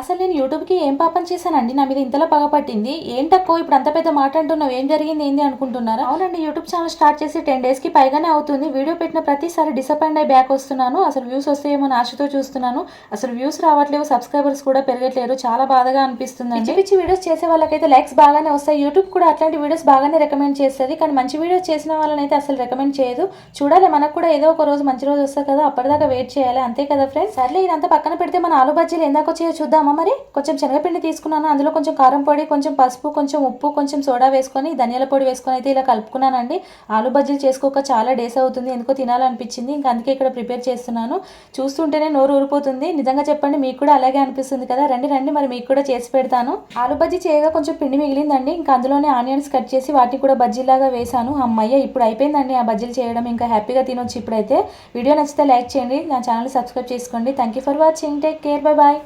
అసలు నేను యూట్యూబ్‌కి ఏం పాపం చేశానండి? నా మీద ఇంతలా పగ పట్టింది. ఏంటక్కో ఇప్పుడు అంత పెద్ద మాట అంటున్నావు? ఏం జరిగింది? ఏంది అనుకుంటున్నారా? అవునండి. యూట్యూబ్ ఛానల్ స్టార్ట్ చేసి 10 డేస్‌కి పైగానే అవుతుంది. వీడియో పెట్టిన ప్రతిసారి డిసప్పాయింట్ అయ్యి బ్యాక్ వస్తున్నాను. అసలు వ్యూస్ వస్తాయేమో అని ఆశతో చూస్తున్నాను. అసలు వ్యూస్ రావట్లేవు. సబ్స్క్రైబర్స్ కూడా పెరగట్లేరు. చాలా బాధగా అనిపిస్తుందండి. పిచ్చి పిచ్చి వీడియోస్ చేసే వాళ్ళకైతే లైక్స్ బాగానే వస్తాయి. యూట్యూబ్ కూడా అట్లాంటి వీడియోస్ బాగానే రికమెండ్ చేస్తది. కానీ మంచి వీడియోస్ చేసిన వాళ్ళనైతే అసలు రికమెండ్ చేయదు. చూడాలి, మనకు కూడా ఏదో ఒక రోజు మంచి రోజు వస్తది కదా! అప్పటిదాకా వెయిట్ చేయాలి. అంతే కదా ఫ్రెండ్స్? సర్లే ఇదంతా పక్కన పెడితే మన ఆలు బజ్జీలు ఎందాకొచ్చాయో చూద్దామా మరి? కొంచెం శనగపిండి తీసుకున్నాను. అందులో కొంచెం కారం పొడి, కొంచెం పసుపు, కొంచెం ఉప్పు, కొంచెం సోడా వేసుకొని, ధనియాల పొడి వేసుకొని అయితే ఇలా కలుపుకున్నానండి. ఆలు బజ్జీలు చేసుకోక చాలా డేస్ అవుతుంది. ఎందుకో తినాలనిపించింది. ఇంకా అందుకే ఇక్కడ ప్రిపేర్ చేస్తున్నాను. చూస్తుంటేనే నోరు ఊరిపోతుంది. నిజంగా చెప్పండి, మీకు కూడా అలాగే అనిపిస్తుంది కదా? రండి రండి, మరి మీకు కూడా చేసి పెడతాను. ఆలు బజ్జీ చేయగా కొంచెం పిండి మిగిలిందండి. ఇంకా అందులోనే ఆనియన్స్ కట్ చేసి వాటిని కూడా బజ్జీలాగా వేశాను. అమ్మయ్య, ఇప్పుడు అయిపోయిందండి ఆ బజ్జీలు చేయడం. ఇంకా హ్యాపీగా తినొచ్చు ఇప్పుడైతే. వీడియో నచ్చితే లైక్ చేయండి. నా ఛానల్ సబ్స్క్రైబ్ చేసుకోండి. Thank you for watching. Take care. Bye bye.